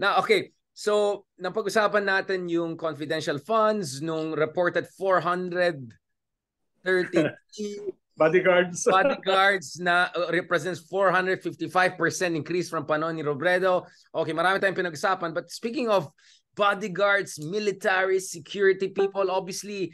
Now, okay. So, napag-usapan natin yung confidential funds nung reported 430 bodyguards na represents 455% increase from panahon ni Robredo. Okay, marami tayong pinag-usapan. But speaking of bodyguards, military, security people, obviously,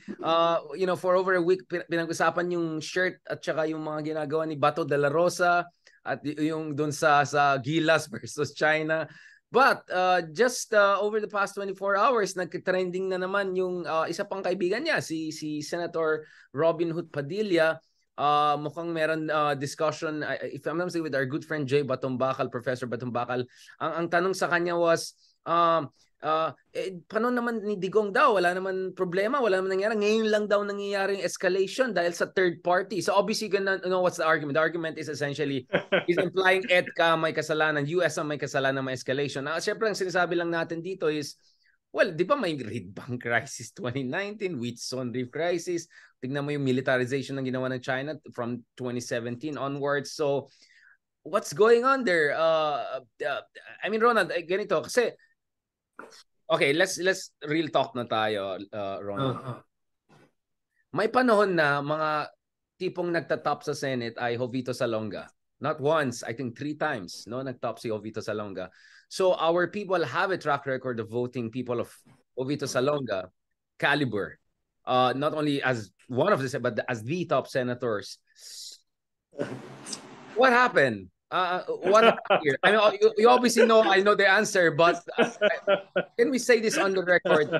for over a week, pinag-usapan yung shirt at saka yung mga ginagawa ni Bato de la Rosa at yung dun sa Gilas versus China. But just over the past 24 hours, nag-trending na naman yung isa pang kaibigan niya, si Senator Robin Hood Padilla. Mukhang meron discussion, if I'm not mistaken, with our good friend Jay Batumbakal, Professor Batumbakal. Ang tanong sa kanya was, paano naman ni Digong daw? Wala naman problema, wala naman nangyari. Ngayon lang daw nangyayari yung escalation dahil sa third party. So obviously, you can know what's the argument. The argument is essentially, is implying EDCA may kasalanan, US ang may kasalanan may escalation. Siyempre, ang sinasabi lang natin dito is, well, di ba may Reed Bank crisis 2019, Wheatstone Reef crisis, tignan mo yung militarization ng ginawa ng China from 2017 onwards. So, what's going on there? I mean, Ronald, ganito, kasi, okay, let's real talk na tayo, Ronald. May panahon na mga tipong nagtatop sa Senate ay Jovito Salonga. Not once, I think 3 times, no, nagtop si Jovito Salonga. So our people have a track record of voting people of Jovito Salonga caliber. Not only as one of the, but as the top senators. What happened? What happened here? I mean, you obviously know, I know the answer, but can we say this on the record?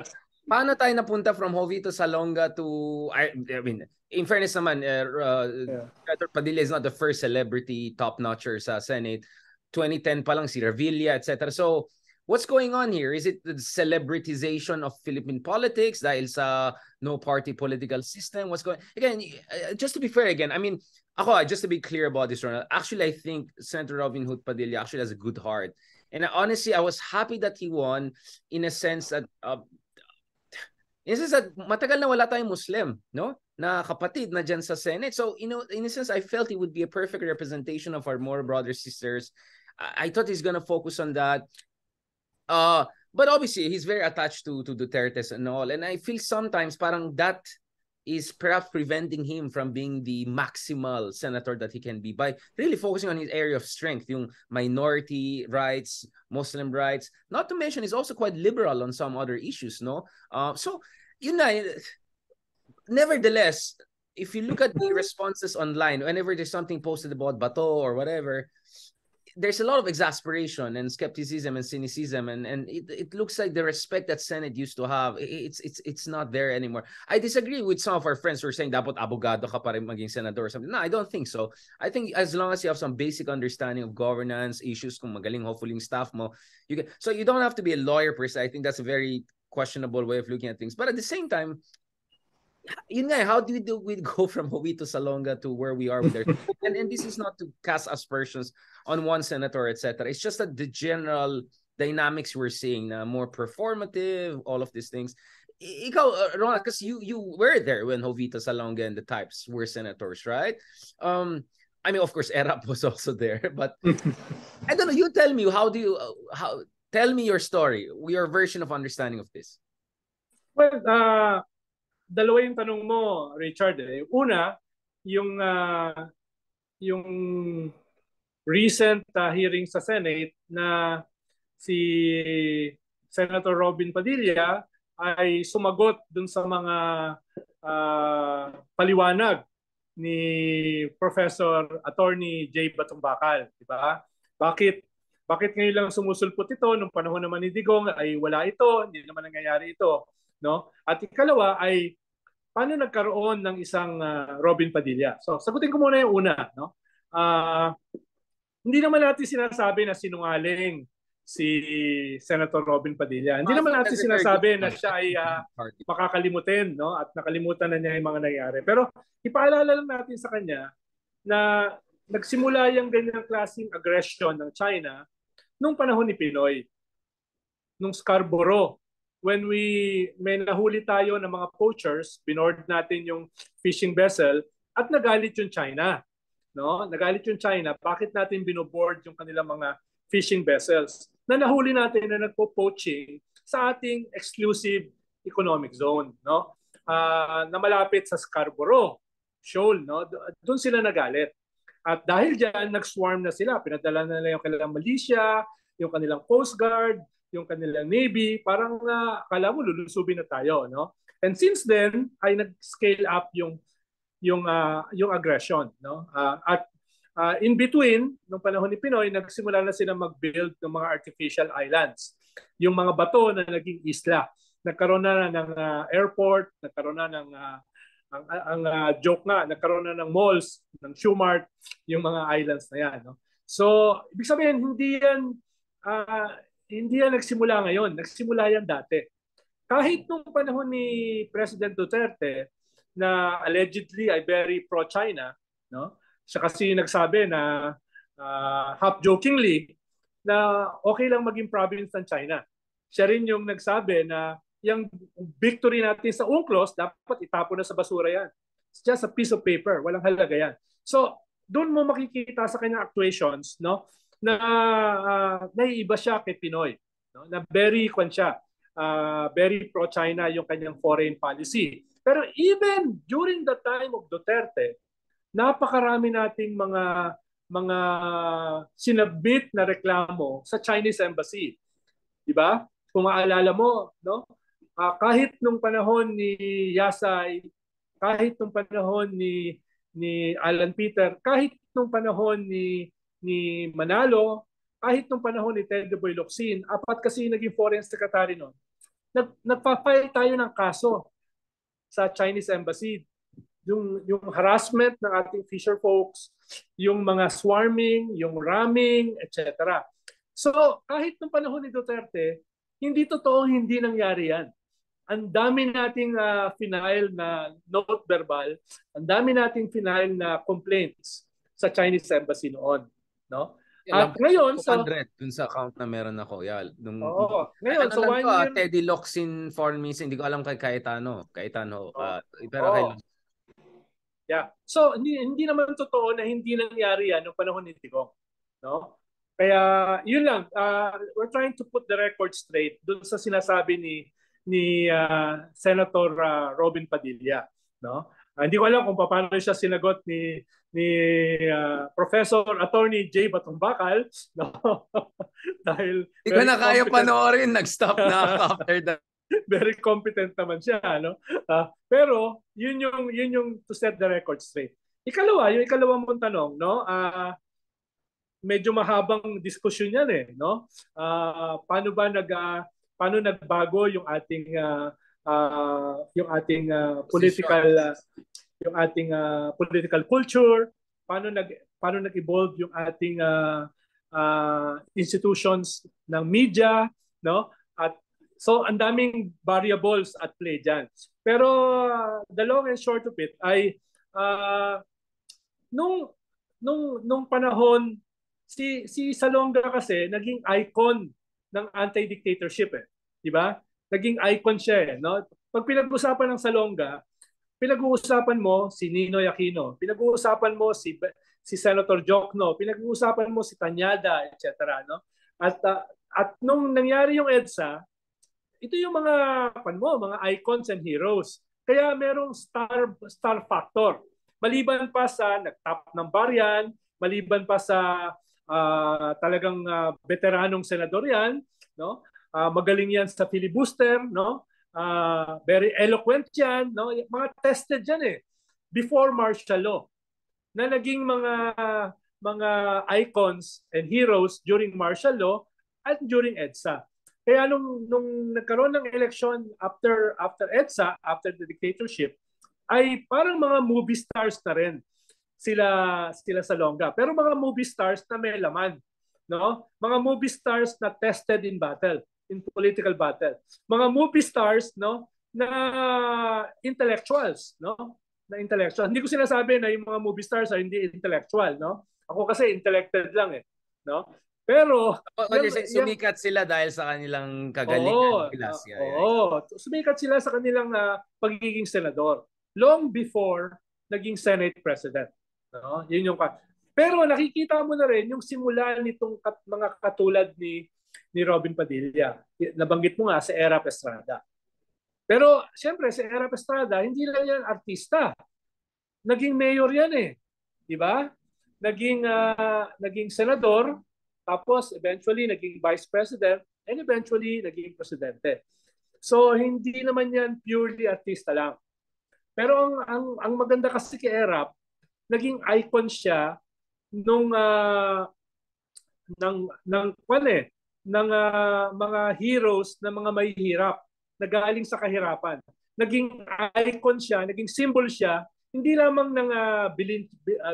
Paano tayo napunta from Jovito Salonga to, I mean, in fairness naman, Senator Padilla is not the first celebrity top-notcher sa Senate. 2010 pa lang si Revilla, etc. So, what's going on here? Is it the celebritization of Philippine politics dahil sa no-party political system? What's going again? Just to be fair again, I mean, just to be clear about this, Ronald, actually, I think Senator Robin Hood Padilla actually has a good heart. And honestly, I was happy that he won in a sense that matagal na wala tayong Muslim, no? Na kapatid na dyan sa Senate. So, in a sense, I felt he would be a perfect representation of our more brothers, sisters. I thought he's gonna focus on that. But obviously, he's very attached to Duterte and all. And I feel sometimes parang that is perhaps preventing him from being the maximal senator that he can be by really focusing on his area of strength, yung minority rights, Muslim rights. Not to mention, he's also quite liberal on some other issues, no? So, nevertheless, if you look at the responses online, whenever there's something posted about Bato or whatever, there's a lot of exasperation and skepticism and cynicism, and it looks like the respect that Senate used to have, it's not there anymore. I disagree with some of our friends who are saying dapat abogado ka pa rin maging senador or something. No, I don't think so. I think as long as you have some basic understanding of governance issues, kung magaling hopefully yung staff mo, so you don't have to be a lawyer per se. I think that's a very questionable way of looking at things. But at the same time, how do we go from Jovito Salonga to where we are with their and this is not to cast aspersions on one senator, etc. It's just that the general dynamics we're seeing na more performative, all of these things. Ikaw, Ronald, because you were there when Jovito Salonga and the types were senators, right? I mean, of course, Erap was also there, but I don't know. You tell me, tell me your story, your version of understanding of this. Well, dalawa yung tanong mo, Richard. Una, yung recent hearing sa Senate na si Senator Robin Padilla ay sumagot dun sa mga paliwanag ni Professor Attorney Jay Batumbakal, di ba? Bakit ngayon lang sumusulpot ito nung panahon naman ni Digong ay wala ito, hindi naman nangyayari ito, no? At ikalawa ay paano nagkaroon ng isang Robin Padilla? So, sagutin ko muna yung una, no? Hindi naman natin sinasabi na sinungaling si Senator Robin Padilla. Hindi naman natin sinasabi na siya ay makakalimutin, no? At nakalimutan na niya yung mga nangyari. Pero ipaalala lang natin sa kanya na nagsimula yung ganyang klaseng aggression ng China nung panahon ni Pinoy, nung Scarborough. When may nahuli tayo ng mga poachers, binoard natin yung fishing vessel at nagalit yung China. No? Nagalit yung China. Bakit natin binoboard yung kanilang mga fishing vessels? na nahuli natin na nagpo-poaching sa ating exclusive economic zone, no? Na malapit sa Scarborough Shoal, no? Doon sila nagalit. At dahil diyan nag-swarm na sila, pinadala na nila yung kanilang militia, yung kanilang Coast Guard, yung kanilang Navy, parang akala mo lulusubin na tayo, no? And since then ay nag-scale up yung aggression, no? At in between, nung panahon ni Pinoy, nagsimula na sila mag-build ng mga artificial islands. Yung mga bato na naging isla. Nagkaroon na ng airport, nagkaroon na ng ang joke nga, nagkaroon na ng malls, ng Shoe Mart, yung mga islands na yan. No? So, ibig sabihin, hindi yan nagsimula ngayon. Nagsimula yan dati. Kahit nung panahon ni President Duterte, na allegedly ay very pro-China, no? Siya kasi nagsabi na half-jokingly na okay lang maging province ng China. Siya rin yung nagsabi na yung victory natin sa UNCLOS, dapat itapon na sa basura yan. It's just a piece of paper. Walang halaga yan. So, doon mo makikita sa kanyang actuations, no, na naiiba siya kay Pinoy. No? Na very pro-China yung kanyang foreign policy. Pero even during the time of Duterte, napakarami nating mga sinabit na reklamo sa Chinese Embassy. Di ba? Kung maalala mo, no? Kahit nung panahon ni Yasay, kahit nung panahon ni Alan Peter, kahit nung panahon ni Manalo, kahit nung panahon ni Ted Boy Locsin, apat kasi naging foreign secretary noon. Nagpa-file tayo ng kaso sa Chinese Embassy. Yung harassment ng ating fisher folks, yung mga swarming, yung ramming, etc. So, kahit nung panahon ni Duterte, hindi totoo, hindi nangyari yan. Ang dami nating final na note verbal, ang dami nating final na complaints sa Chinese Embassy noon. No? At ngayon, 200 dun sa account na meron ako. Ngayon, so 1 year... Teddy Locsin foreign minister, hindi ko alam kay Cayetano. Pero kay Locsin. Yeah. So, hindi naman totoo na hindi nangyari yan noong panahon ni Digong. No? Kaya, yun lang. We're trying to put the record straight dun sa sinasabi ni Senator Robin Padilla. No? Hindi ko alam kung paano siya sinagot ni Professor Attorney J. Batumbakal. No? Dahil hindi ko na kaya panoorin. Nag-stop na after that. Very competent naman siya, no? Pero yun yung to set the record straight. Yung ikalawang mong tanong, no? Medyo mahabang diskusyon yan no? Paano nagbago yung ating political culture? Paano nag-evolve yung ating institutions ng media, no? So, ang daming variables at play dyan. Pero the long and short of it ay nung panahon, si Salonga kasi naging icon ng anti-dictatorship. Di ba? Naging icon siya. No? Pag pinag-usapan ng Salonga, pinag-uusapan mo si Ninoy Aquino, pinag-uusapan mo si Senator Jokno, pinag-uusapan mo si Tanyada, etc. No? At nung nangyari yung EDSA, ito yung mga icons and heroes. Kaya merong star factor. Maliban pa sa nagtap ng baryan, maliban pa sa talagang veteranong senador yan, no? Magaling yan sa filibuster, no? Very eloquent yan, no? Mga tested yan before martial law. Na naging mga icons and heroes during martial law at during EDSA. Kaya nung nagkaroon ng election after EDSA, after the dictatorship, ay parang mga movie stars na rin sila Salonga. Pero mga movie stars na may laman, no? Mga movie stars na tested in battle, in political battle. Mga movie stars, no, na intellectuals, no? Na intellectual. Hindi ko sinasabi na yung mga movie stars ay hindi intellectual, no? Ako kasi intellected lang no? Pero sumikat sila dahil sa kanilang kagalingan. Sumikat sila sa kanilang pagiging senador long before naging Senate President. No? Yun yung Pero nakikita mo na rin yung simula nitong mga katulad ni ni Robin Padilla. Nabanggit mo nga si Erap Estrada. Pero siyempre si Erap Estrada, hindi lang yan artista. Naging mayor yan eh. Di ba? Naging senador, tapos eventually naging vice president, and eventually naging presidente. So hindi naman yan purely artista lang. Pero ang maganda kasi kay Erap, naging icon siya nung ng mga heroes na mga mahihirap na galing sa kahirapan. Naging icon siya, naging symbol siya, hindi lamang ng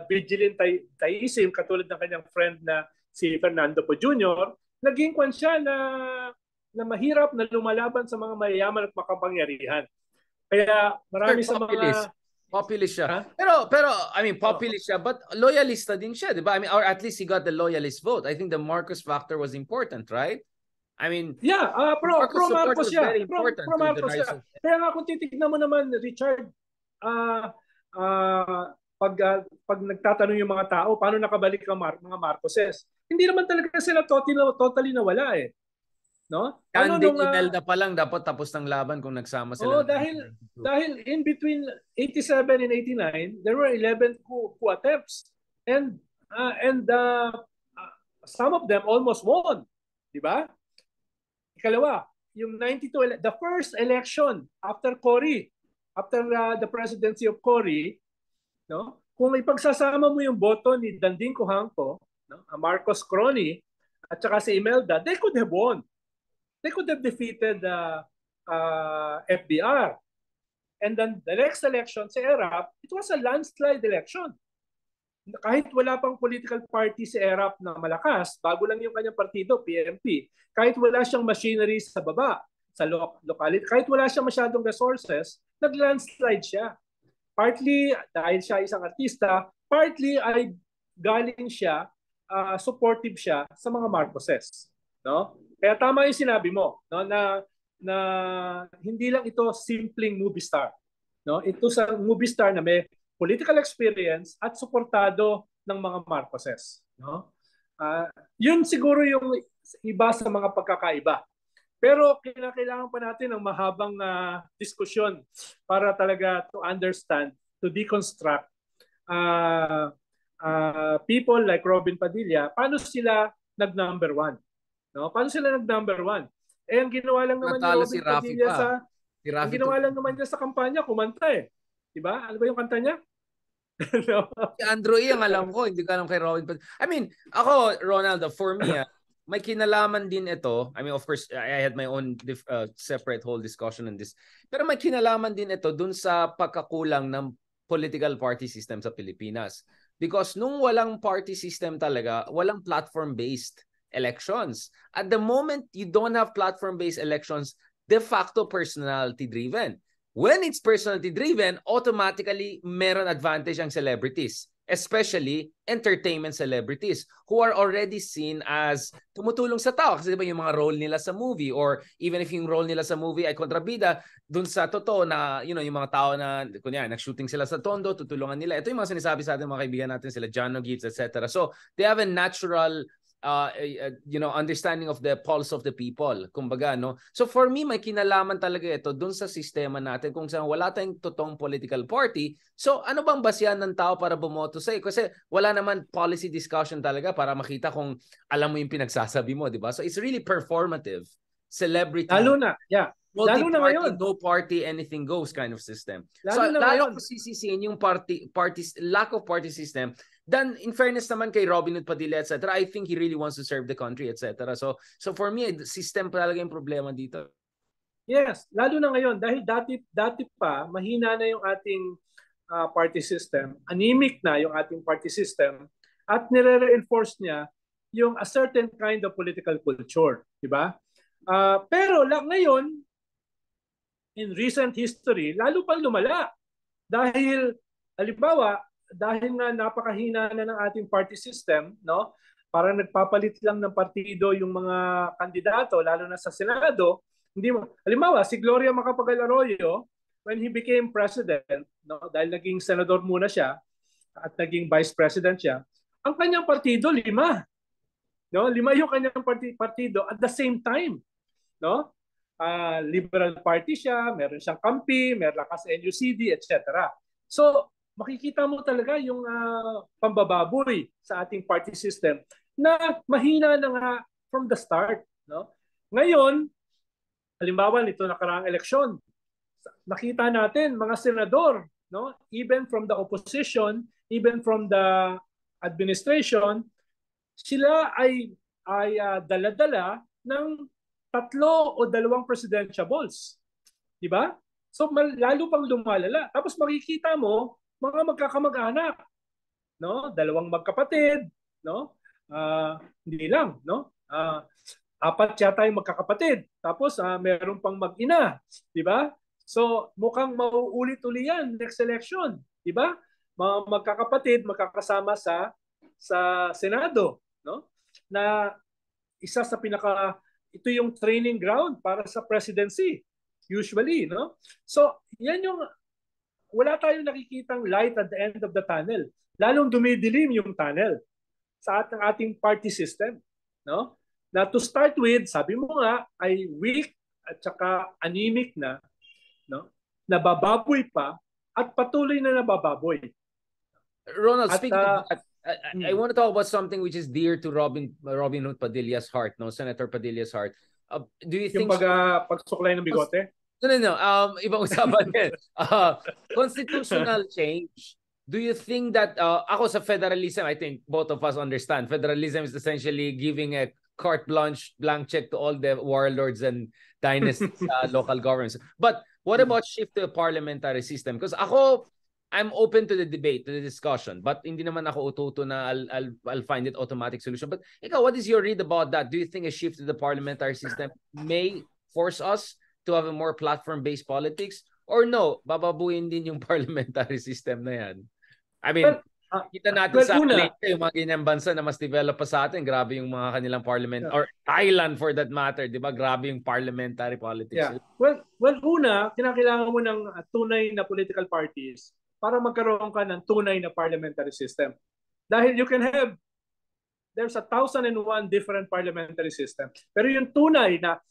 vigilantism katulad ng kanyang friend na si Fernando Po Jr., naging kwan siya na mahirap na lumalaban sa mga mayayaman at makapangyarihan. Kaya marami sa mga populist siya. Huh? Pero I mean populist siya but loyalista din siya, 'di ba? I mean or at least he got the loyalist vote. I think the Marcos factor was important, right? I mean pro Marcos siya. Pro Marcos siya. Kaya nga kung titignan mo naman Richard, pag nagtatanong yung mga tao paano nakabalik ang mga Marcoses, hindi naman talaga sila totally nawala eh. No? Candid Imelda pa lang dapat tapos ng laban kung nagsama sila. Dahil in between 87 and 89, there were 11 coup attempts and some of them almost won, di ba? Ikalawa, yung 92 the first election after Cory, after the presidency of Cory, no? Kung ipagsasama mo yung boto ni Danding Cojuangco, no? Marcos Crony at saka si Imelda, they could have won. They could have defeated FDR. And then the next election, si Erap, it was a landslide election. Kahit wala pang political party si Erap na malakas, bago lang yung kanyang partido, PMP, kahit wala siyang machinery sa baba, sa locality, kahit wala siyang masyadong resources, nag-landslide siya. Partly dahil siya isang artista, partly ay galing siya, supportive siya sa mga Marcoses. No? Kaya tama yung sinabi mo, no, na hindi lang ito simpleng movie star. No? Ito sa movie star na may political experience at suportado ng mga Marcoses. No? Yun siguro yung iba sa mga pagkakaiba. Pero kailangan pa natin ng mahabang diskusyon para talaga to understand, to deconstruct people like Robin Padilla, paano sila nag-number one. No? Paano sila nag-number one? Eh, ang ginawa lang naman ni Robin Padilla ang ginawa lang naman niya sa kampanya, kumanta eh. Diba? Ano ba yung kanta niya? No? Si Andrew E. ang alam ko, hindi ko alam kay Robin Padilla. I mean, ako, Ronaldo, for me, may kinalaman din ito. I mean, of course, I had my own separate whole discussion on this. Pero may kinalaman din ito dun sa pagkakulang ng political party system sa Pilipinas. Because nung walang party system talaga, walang platform-based elections. At the moment you don't have platform-based elections, de facto personality-driven. When it's personality-driven, automatically meron advantage ang celebrities, especially entertainment celebrities who are already seen as tumutulong sa tao. Kasi diba yung mga role nila sa movie or even if yung role nila sa movie ay kontrabida, dun sa totoo na, you know, yung mga tao na, kunyari, nag-shooting sila sa Tondo, tutulungan nila. Ito yung mga sinasabi sa atin, mga kaibigan natin, sila John Gibbs, etc. So, they have a natural understanding of the pulse of the people, kumbaga, no? So for me, may kinalaman talaga ito dun sa sistema natin kung saan wala tayong totoong political party. So ano bang basihan ng tao para bumoto sa'yo? Kasi wala naman policy discussion talaga para makita kung alam mo yung pinagsasabi mo, di ba? So it's really performative. Celebrity. Lalo na, yeah. Lalo na ngayon. No party, anything goes kind of system. Lalo ko sisisiin yung lack of party system. Then, in fairness naman kay Robin Hood Padilla, etc., I think he really wants to serve the country, etc. So for me, system talaga yung problema dito. Yes, lalo na ngayon dahil dati pa mahina na yung ating party system, anemic na yung ating party system, at nire-reinforce niya yung a certain kind of political culture, di ba? Pero ngayon, in recent history, lalo pang lumala dahil halimbawa dahil nga napakahina na ng ating party system, no? Parang nagpapalit lang ng partido yung mga kandidato, lalo na sa Senado. Halimbawa, si Gloria Macapagal Arroyo, when he became president, no? Dahil naging senador muna siya at naging vice president siya, ang kanyang partido 5. no? 5 yung kanyang partido at the same time, no? Liberal Party siya, meron siyang kampi, meron ka sa NUCD, etc. So, makikita mo talaga yung pambababoy sa ating party system na mahina na nga from the start, no? Ngayon, halimbawa nito nakaraang eleksyon, nakita natin mga senador, no? Even from the opposition, even from the administration, sila ay dala-dala ng 3 o 2 presidentiables. Di ba? So lalo pang lumalala. Tapos makikita mo mga magkakamag-anak, no? 2 magkapatid, no? Hindi lang, no? 4 yata yung magkakapatid. Tapos meron pang mag-ina, di ba? So mukhang mauulit-uli yan next election, di ba? Mga magkakapatid magkakasama sa Senado, no? Na isa sa ito yung training ground para sa presidency usually, no? So yan yung wala tayong nakikitang light at the end of the tunnel. Lalong dumidilim yung tunnel sa ating party system, no? Na to start with, sabi mo nga ay weak at saka anemic na, no? Nabababoy pa at patuloy na nabababoy. Ronald, speaking of that, I want to talk about something which is dear to Robin Hood Padilla's heart, no? Senator Padilla's heart. Do you think... Yung pagsuklay ng bigote? No. Ibang usapan din. Constitutional change. Do you think that, ako sa federalism, I think both of us understand, federalism is essentially giving a carte blank check to all the warlords and dynasties local governments. But what about shift to a parliamentary system? Because I'm open to the debate, to the discussion, but hindi naman ako ututo na I'll find it automatic solution. But ikaw, what is your read about that? Do you think a shift to the parliamentary system may force us to have a more platform-based politics? Or no, bababuin din yung parliamentary system na yan? I mean, kita natin sa Malaysia, yung mga ganyang bansa na mas develop pa sa atin, grabe yung mga kanilang parliament, or Thailand for that matter, di ba? Grabe yung parliamentary politics. Yeah. Well, una, kinakailangan mo ng tunay na political parties para magkaroon ka ng tunay na parliamentary system. Dahil there's 1,001 different parliamentary system. Pero yung tunay na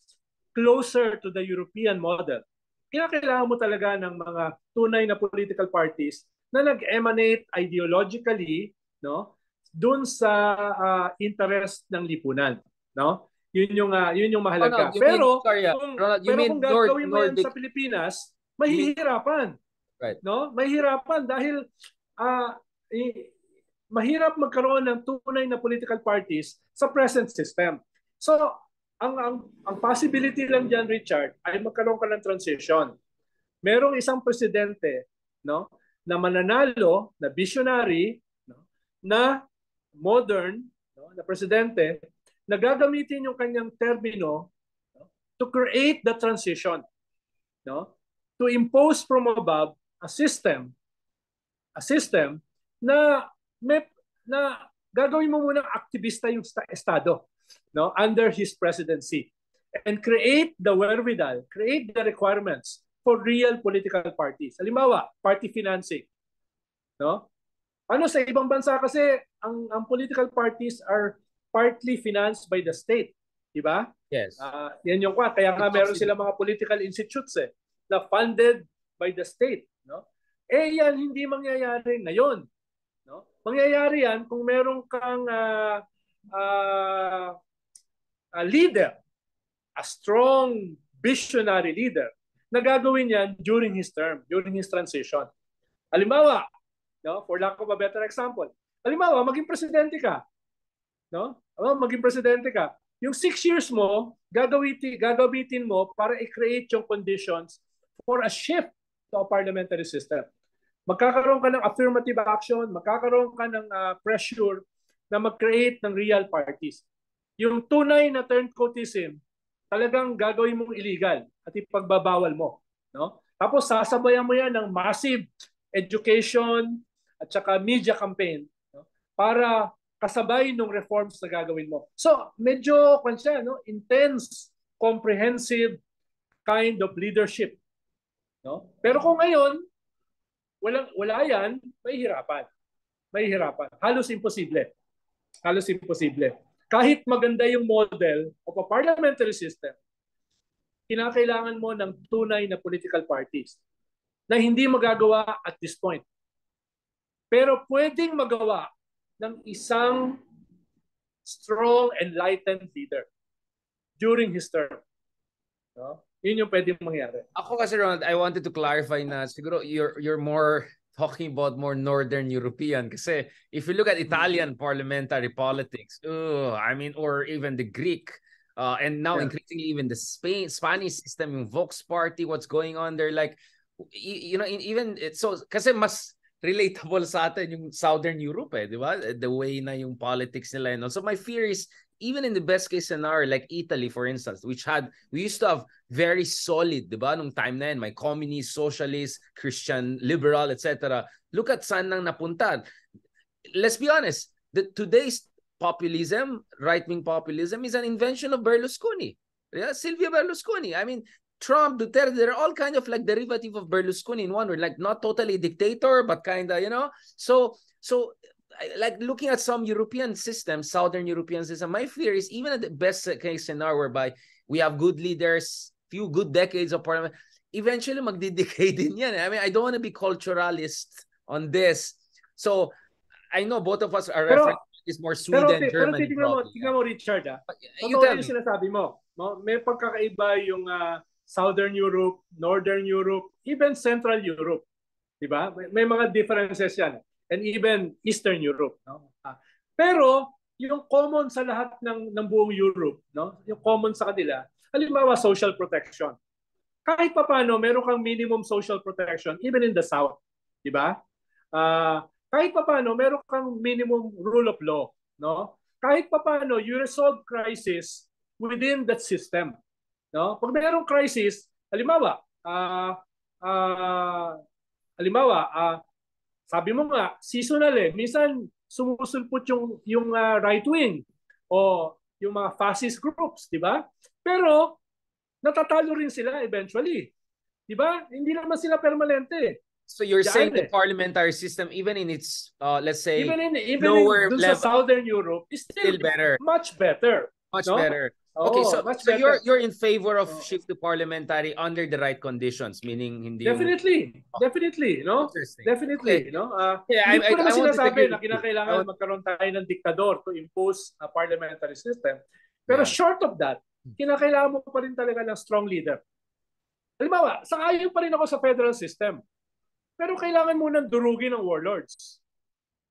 closer to the European model, kailangan mo talaga ng mga tunay na political parties na nag-emanate ideologically, no, dun sa interest ng lipunan, no? Yun yung mahalaga. Pero kung gagawin mo yan sa Pilipinas, mahihirapan. Right. No? Mahihirapan dahil mahirap magkaroon ng tunay na political parties sa present system. So, ang possibility lang diyan, Richard, ay magkaroon ka ng transition. Merong isang presidente, no, na mananalo, na visionary, no, na modern, no, na presidente, na gagamitin yung kanyang termino, no, to create the transition, no, to impose from above a system na gagawin mo munang aktivista yung estado, no, under his presidency, and create the wherewithal, create the requirements for real political parties. Halimbawa, party financing, no? Sa ibang bansa kasi ang political parties are partly financed by the state, di ba? Yes. Yan yung kaya nga meron sila mga political institutes na funded by the state, no? Yan hindi mangyayari ngayon, no? Mangyayari yan kung meron kang leader, a strong visionary leader na gagawin yan during his term, during his transition. Halimbawa, no, for lack of a better example, halimbawa maging presidente ka, no? Maging presidente ka. Yung 6 years mo, gagawitin mo para i-create yung conditions for a shift to a parliamentary system. Magkakaroon ka ng affirmative action, magkakaroon ka ng pressure na mag-create ng real parties. Yung tunay na turncoatism, talagang gagawin mong illegal at ipagbabawal mo, no? Tapos sasabayan mo yan ng massive education at saka media campaign, no, para kasabay ng reforms na gagawin mo. So, medyo no, intense, comprehensive kind of leadership, no? Pero kung ngayon wala yan, mahihirapan. Halos imposible. kahit maganda yung model of a parliamentary system, kinakailangan mo ng tunay na political parties na hindi magagawa at this point. Pero pwedeng magawa ng isang strong, enlightened leader during his term. No? Yun yung pwedeng mangyari. Ako kasi, Ronald, I wanted to clarify na siguro you're more talking about more Northern European kasi if you look at Italian parliamentary politics, I mean, or even the Greek, and now increasingly even the Spanish system, yung Vox Party, what's going on there, like, you know, even so, kasi mas relatable sa atin yung Southern Europe, di ba? The way na yung politics nila. And also, my fear is, even in the best case scenario, like Italy, for instance, we used to have very solid, di ba? Nung time na yan, may communist, socialist, Christian, liberal, etc. Look at saan nang napunta. Let's be honest, today's populism, right-wing populism, is an invention of Berlusconi. Yeah? Silvio Berlusconi. I mean, Trump, Duterte, they're all kind of like derivative of Berlusconi in one word, like not totally dictator, but kind of, you know. So like looking at some European systems, Southern European system, my fear is even at the best case scenario whereby we have good leaders, few good decades of parliament, eventually magdidecay din yan. I mean, I don't want to be culturalist on this. So I know both of us are referring is more Sweden, Germany. Pero tingnan mo, Richard, you tell me. Sinasabi mo, no? May pagkakaiba yung Southern Europe, Northern Europe, even Central Europe. Diba? May mga differences yan. And even Eastern Europe. No? Pero, yung common sa lahat ng buong Europe, no? Yung common sa kanila, halimbawa social protection. Kahit pa paano, meron kang minimum social protection even in the South. Diba? Kahit pa paano, meron kang minimum rule of law. No? Kahit pa paano, you resolve crisis within that system. No? Pag mayroong crisis, halimbawa, sabi mo nga, seasonal minsan sumusulpot yung right wing o yung mga fascist groups, di ba? Pero natatalo rin sila eventually. Di ba? Hindi naman sila permanente. So you're saying the parliamentary system, even in its, let's say, even lower level, sa Southern Europe, is still better. Much better. Much better. Okay, so you're in favor of shift to parliamentary under the right conditions, meaning hindi definitely, no? Definitely, okay. No? Hindi ko naman sinasabi na kinakailangan magkaroon tayo ng diktador to impose a parliamentary system. Pero short of that, kinakailangan mo pa rin talaga ng strong leader. Halimbawa, sangayon pa rin ako sa federal system. Pero kailangan mo nang durugin ng warlords.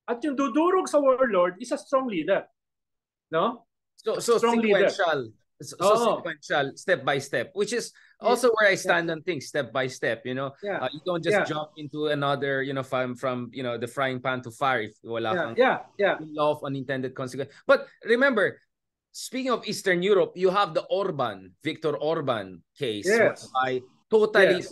At yung dudurog sa warlord is a strong leader. No? So sequential. Sequential, step by step, which is also where I stand on things, step by step. You know, you don't just jump into another, you know, from you know the frying pan to fire if wala kang law of unintended consequence. But remember, speaking of Eastern Europe, you have the Viktor Orban case, whereby totally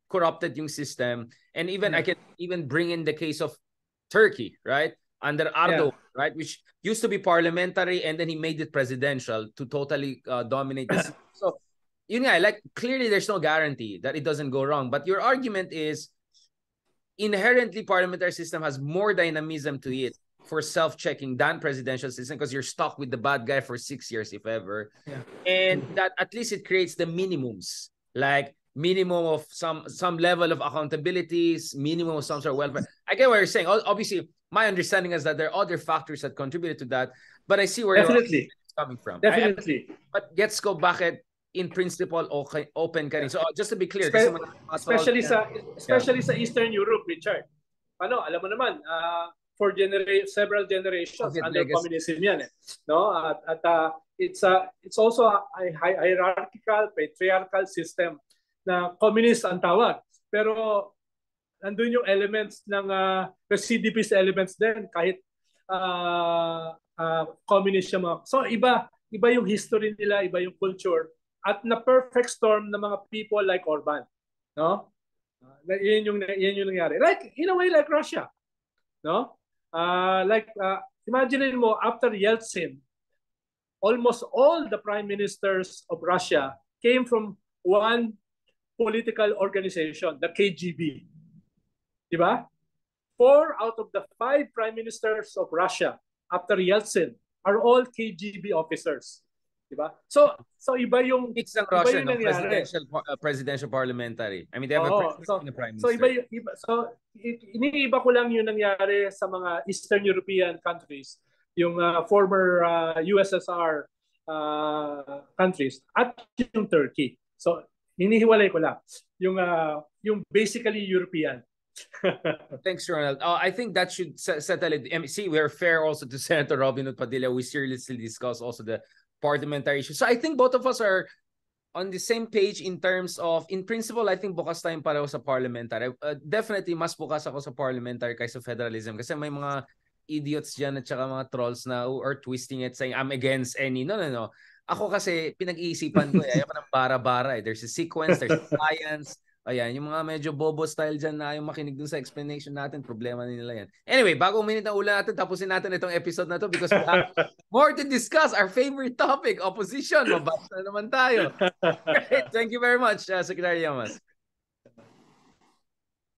corrupted yung system, and even I can even bring in the case of Turkey, right? Under Erdogan, right, which used to be parliamentary, and then he made it presidential to totally dominate this. So, yun nga, like clearly there's no guarantee that it doesn't go wrong. But your argument is inherently parliamentary system has more dynamism to it for self-checking than presidential system because you're stuck with the bad guy for 6 years, if ever. And that at least it creates the minimums, like minimum of some level of accountabilities, minimum of some sort of welfare. I get what you're saying. Obviously, my understanding is that there are other factors that contributed to that, but I see where you're coming from. Definitely. But gets go bakit in principle open ka rin. So just to be clear, especially sa Eastern Europe, Richard. Ano, alam mo naman, for several generations under communism yan. No? At it's also a hierarchical, patriarchal system na communist ang tawag. Pero nandun yung elements ng recidivist elements din kahit communist yung mga. So iba yung history nila, iba yung culture at na perfect storm ng mga people like Orban, no? Yan yung nangyari. Like in a way like Russia, no? Imagine mo after Yeltsin, almost all the prime ministers of Russia came from one political organization, the KGB. Diba? 4 out of the 5 prime ministers of Russia after Yeltsin are all KGB officers. Diba? So iba yung mix ng Russian, no? nangyari. Presidential parliamentary. I mean, they have a president and a prime so minister. Iniiba ko lang yung nangyari sa mga Eastern European countries, yung former USSR countries at yung Turkey. So hinihiwalay ko lang yung basically European. Thanks, Ronald. I think that should settle it. See, we're fair also to Senator Robin Hood Padilla. We seriously discuss also the parliamentary issues. So I think both of us are on the same page in terms of, in principle, I think bukas tayong pareho sa parliamentary. Definitely, mas bukas ako sa parliamentary kaysa federalism. Kasi may mga idiots dyan at saka mga trolls na who are twisting it saying, I'm against any. No. Ako kasi, pinag-iisipan ko ayaw ko ng bara-bara. There's a sequence, there's a science. Ayan, yung mga medyo bobo style dyan na yung makinig dun sa explanation natin, problema nila yan. Anyway, bago uminit ang ulan natin, tapusin natin itong episode na to because we have more to discuss. Our favorite topic, opposition. Mabasa na naman tayo. Great. Thank you very much, Secretary Llamas.